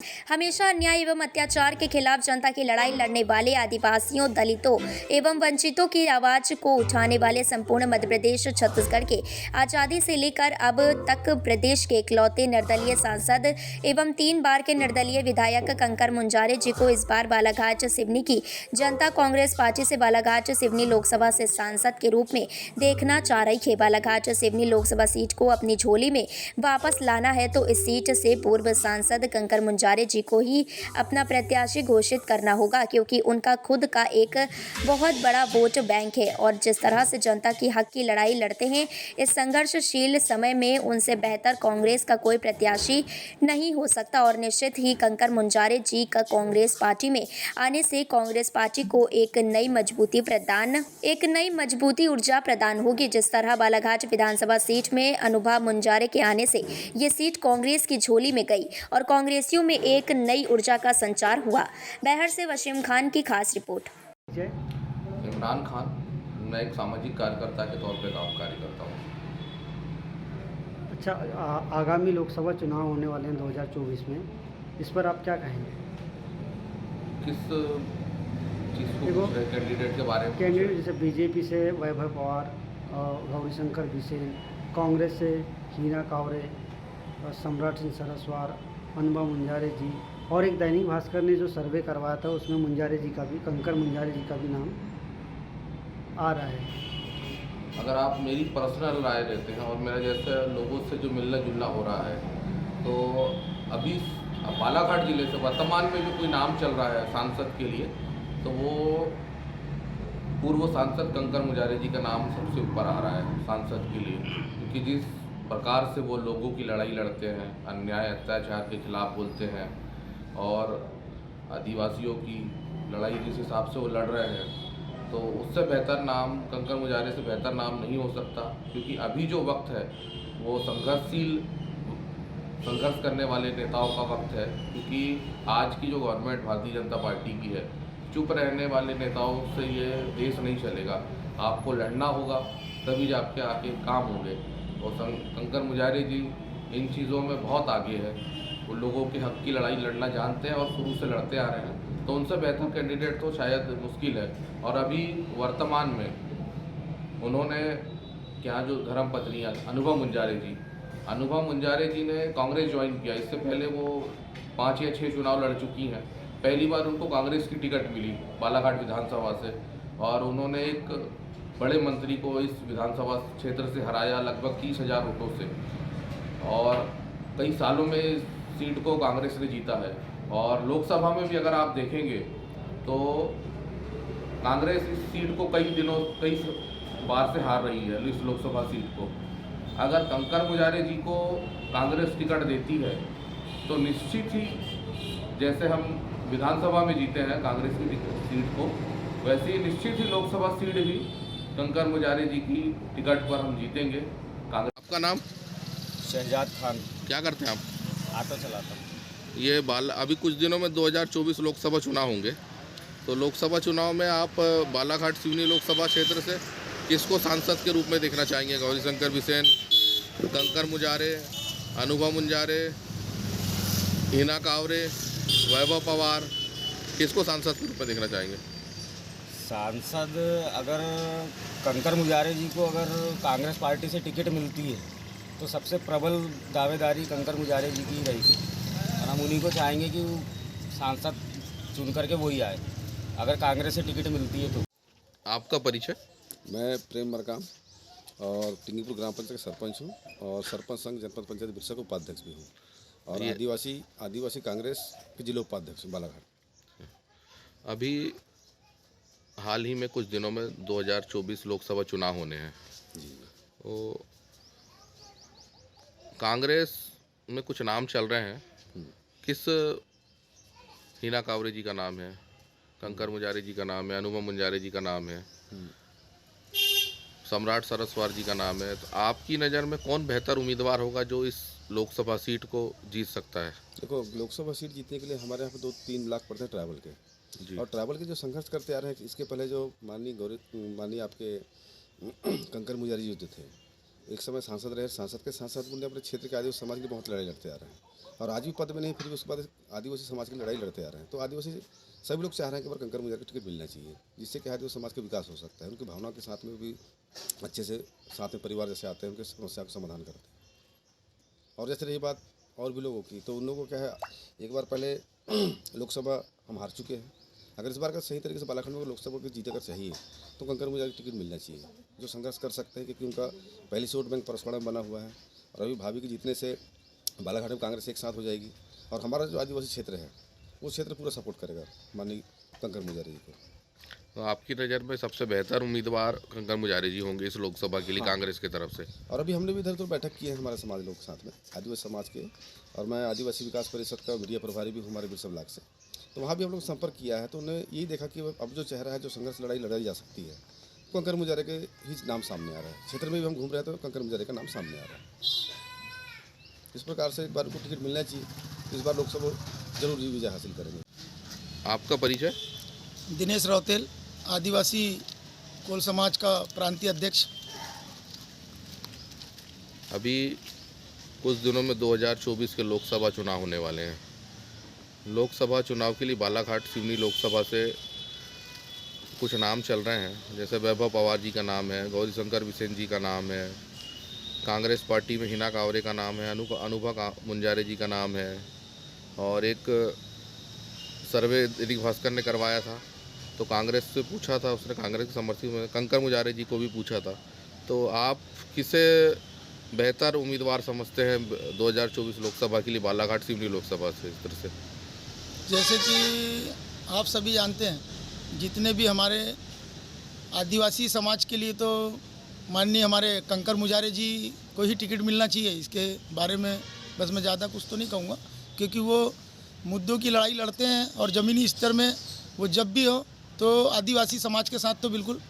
हमेशा अन्याय एवं अत्याचार के खिलाफ जनता की लड़ाई लड़ने वाले आदिवासियों, दलितों एवं वंचितों की आवाज को उठाने वाले संपूर्ण मध्य प्रदेश छत्तीसगढ़ के आजादी से लेकर अब तक प्रदेश के इकलौते निर्दलीय सांसद एवं 3 बार के निर्दलीय विधायक कंकर मुंजारे जी को इस बार बालाघाट सिवनी की जनता कांग्रेस पार्टी से बालाघाट सिवनी लोकसभा से सांसद के रूप में देखना चाह रही है। बालाघाट सिवनी लोकसभा सीट को अपनी झोली में वापस लाना है तो इस सीट से पूर्व सांसद कंकर मुंजारे जी को ही अपना प्रत्याशी घोषित करना होगा, क्योंकि उनका खुद का एक बहुत बड़ा वोट बैंक है और जिस तरह से जनता की हक की लड़ाई लड़ते हैं, इस संघर्षशील समय में उनसे बेहतर कांग्रेस का कोई प्रत्याशी नहीं हो सकता और निश्चित ही कंकर मुंजारे जी का कांग्रेस पार्टी में आने से कांग्रेस पार्टी को एक नई मजबूती ऊर्जा प्रदान होगी। जिस तरह बालाघाट विधानसभा सीट में अनुभव मुंजारे के आने से ये सीट कांग्रेस की झोली में गई और कांग्रेसियों में एक नई ऊर्जा का संचार हुआ। बहर से वसीम खान की खास रिपोर्ट। इमरान खान, मैं एक सामाजिक कार्यकर्ता के तौर पे कार्य करता हूँ। अच्छा, आगामी लोकसभा चुनाव होने वाले हैं 2024 में, इस पर आप क्या कहेंगे? किस चीज़ को पूछ रहे हैं? कैंडिडेट के बारे में? कैंडिडेट जैसे बीजेपी से वैभव पवार, गौरीशंकर बिसेन, कांग्रेस से हीना कावरे, सम्राट सिंह सरस्वार, अनुभव मुंजारे जी, और एक दैनिक भास्कर ने जो सर्वे करवाया था उसमें मुंजारे जी का भी, कंकर मुंजारे जी का भी नाम आ रहा है। अगर आप मेरी पर्सनल राय लेते हैं और मेरा जैसे लोगों से जो मिलना जुलना हो रहा है, तो अभी बालाघाट जिले से वर्तमान में जो कोई नाम चल रहा है सांसद के लिए, तो वो पूर्व सांसद कंकर मुंजारे जी का नाम सबसे ऊपर आ रहा है सांसद के लिए, क्योंकि जिस प्रकार से वो लोगों की लड़ाई लड़ते हैं, अन्याय अत्याचार के खिलाफ बोलते हैं और आदिवासियों की लड़ाई जिस हिसाब से वो लड़ रहे हैं, तो उससे बेहतर नाम, कंकर मुंजारे से बेहतर नाम नहीं हो सकता। क्योंकि अभी जो वक्त है वो संघर्ष करने वाले नेताओं का वक्त है। क्योंकि आज की जो गवर्नमेंट भारतीय जनता पार्टी की है, चुप रहने वाले नेताओं से ये देश नहीं चलेगा। आपको लड़ना होगा, तभी जाके आके काम होंगे। और कंकर मुंजारे जी इन चीज़ों में बहुत आगे है। वो लोगों के हक की लड़ाई लड़ना जानते हैं और शुरू से लड़ते आ रहे हैं, तो उनसे बेहतर कैंडिडेट तो शायद मुश्किल है। और अभी वर्तमान में उन्होंने क्या जो धर्मपत्नियाँ अनुभव मुंजारे जी ने कांग्रेस ज्वाइन किया। इससे पहले वो 5 या 6 चुनाव लड़ चुकी हैं। पहली बार उनको कांग्रेस की टिकट मिली बालाघाट विधानसभा से और उन्होंने एक बड़े मंत्री को इस विधानसभा क्षेत्र से हराया लगभग 30,000 वोटों से, और कई सालों में इस सीट को कांग्रेस ने जीता है। और लोकसभा में भी अगर आप देखेंगे तो कांग्रेस इस सीट को कई बार से हार रही है। इस लोकसभा सीट को अगर कंकर मुंजारे जी को कांग्रेस टिकट देती है तो निश्चित ही जैसे हम विधानसभा में जीते हैं कांग्रेस की सीट को, वैसे ही निश्चित ही लोकसभा सीट भी कंकर मुंजारे जी की टिकट पर हम जीतेंगे। आपका नाम? शहजाद खान। क्या करते हैं आप? ऑटो चलाता हूँ। ये अभी कुछ दिनों में 2024 लोकसभा चुनाव होंगे, तो लोकसभा चुनाव में आप बालाघाट सिवनी लोकसभा क्षेत्र से किसको सांसद के रूप में देखना चाहेंगे? गौरीशंकर बिसेन, कंकर मुंजारे, अनुभव मुंजारे, हीना कावरे, वैभव पवार, किसको सांसद के रूप में देखना चाहेंगे? सांसद अगर कंकर मुंजारे जी को अगर कांग्रेस पार्टी से टिकट मिलती है तो सबसे प्रबल दावेदारी कंकर मुंजारे जी की ही रहेगी और हम उन्हीं को चाहेंगे कि सांसद चुन करके वही आए अगर कांग्रेस से टिकट मिलती है तो। आपका परिचय? मैं प्रेम मरकाम और टिंगीपुर ग्राम पंचायत का सरपंच हूँ और सरपंच संघ जनपद पंचायत बिरसा का उपाध्यक्ष भी हूँ और आदिवासी कांग्रेस के जिला उपाध्यक्ष हूँ बालाघाट। अभी हाल ही में कुछ दिनों में 2024 लोकसभा चुनाव होने हैं, तो कांग्रेस में कुछ नाम चल रहे हैं। किस? हीना कावरे जी का नाम है, कंकर मुंजारे जी का नाम है, अनुभव मुंजारे जी का नाम है, सम्राट सरस्वार जी का नाम है। तो आपकी नज़र में कौन बेहतर उम्मीदवार होगा जो इस लोकसभा सीट को जीत सकता है? देखो, लोकसभा सीट जीतने के लिए हमारे यहाँ पे 2-3 लाख पड़ते हैं ट्रैवल के जी। और ट्रैवल के जो संघर्ष करते आ रहे हैं, इसके पहले जो माननीय आपके कंकर मुंजारे जी जो थे, एक समय सांसद रहे। सांसद के साथ साथ उन्होंने अपने क्षेत्र के आदिवासी समाज की बहुत लड़ाई लड़ते आ रहे हैं और आज भी पद में नहीं, फिर भी उसके बाद आदिवासी समाज की लड़ाई लड़ते आ रहे हैं। तो आदिवासी सभी लोग चाह रहे हैं कि बार कंकर मुजारे को टिकट मिलना चाहिए, जिससे कि आदिवासी समाज का विकास हो सकता है। उनकी भावनाओं के साथ में भी अच्छे से साथ में परिवार जैसे आते हैं, उनके समस्या का समाधान करते हैं। और जैसे रही बात और भी लोगों की, तो उन लोगों को क्या है, एक बार पहले लोकसभा हम हार चुके हैं। अगर इस बार का सही तरीके से बालाखंड में लोकसभा की जीत अगर चाहिए तो कंकर मुजारे की टिकट मिलना चाहिए, जो संघर्ष कर सकते हैं, क्योंकि उनका पहले से वोट बैंक परसवाड़ा में बना हुआ है। और अभी भाभी के जीतने से बालाघाट में कांग्रेस एक साथ हो जाएगी, और हमारा जो आदिवासी क्षेत्र है वो क्षेत्र पूरा सपोर्ट करेगा माननीय कंकर मुजारे जी को। तो आपकी नज़र में सबसे बेहतर उम्मीदवार कंकर मुजारे जी होंगे इस लोकसभा के लिए कांग्रेस की तरफ से? और अभी हमने भी इधर तो बैठक की है हमारे समाज लोग के साथ में, आदिवासी समाज के, और मैं आदिवासी विकास परिषद का मीडिया प्रभारी भी हूँ हमारे बिरसा ब्लॉक से। तो वहाँ भी हम लोग संपर्क किया है, तो उन्हें यही देखा कि अब जो चेहरा है, जो संघर्ष लड़ाई लड़ाई जा सकती है, कंकर मुजारे के ही नाम सामने आ रहा है। क्षेत्र में भी हम घूम रहे हैं तो कंकर मुजारे का नाम सामने आ रहा है। इस प्रकार से एक बार उनको टिकट मिलना चाहिए, इस बार लोकसभा जरूर विजय हासिल करेंगे। आपका परिचय? दिनेश रौतेल, आदिवासी कोल समाज का प्रांतीय अध्यक्ष। अभी कुछ दिनों में 2024 के लोकसभा चुनाव होने वाले हैं। लोकसभा चुनाव के लिए बालाघाट सिवनी लोकसभा से कुछ नाम चल रहे हैं, जैसे वैभव पवार जी का नाम है, गौरीशंकर बिसेन जी का नाम है, कांग्रेस पार्टी में हिना कावरे का नाम है, अनुभा मुंजारे जी का नाम है, और एक सर्वे दैनिक भास्कर ने करवाया था तो कांग्रेस से पूछा था, उसने कांग्रेस के समर्थक में कंकर मुजारे जी को भी पूछा था। तो आप किसे बेहतर उम्मीदवार समझते हैं 2024 लोकसभा के लिए बालाघाट सिवनी लोकसभा से? इस तरह से जैसे कि आप सभी जानते हैं, जितने भी हमारे आदिवासी समाज के लिए तो माननीय हमारे कंकर मुजारे जी को ही टिकट मिलना चाहिए। इसके बारे में बस मैं ज़्यादा कुछ तो नहीं कहूँगा, क्योंकि वो मुद्दों की लड़ाई लड़ते हैं और ज़मीनी स्तर में वो जब भी हो तो आदिवासी समाज के साथ तो बिल्कुल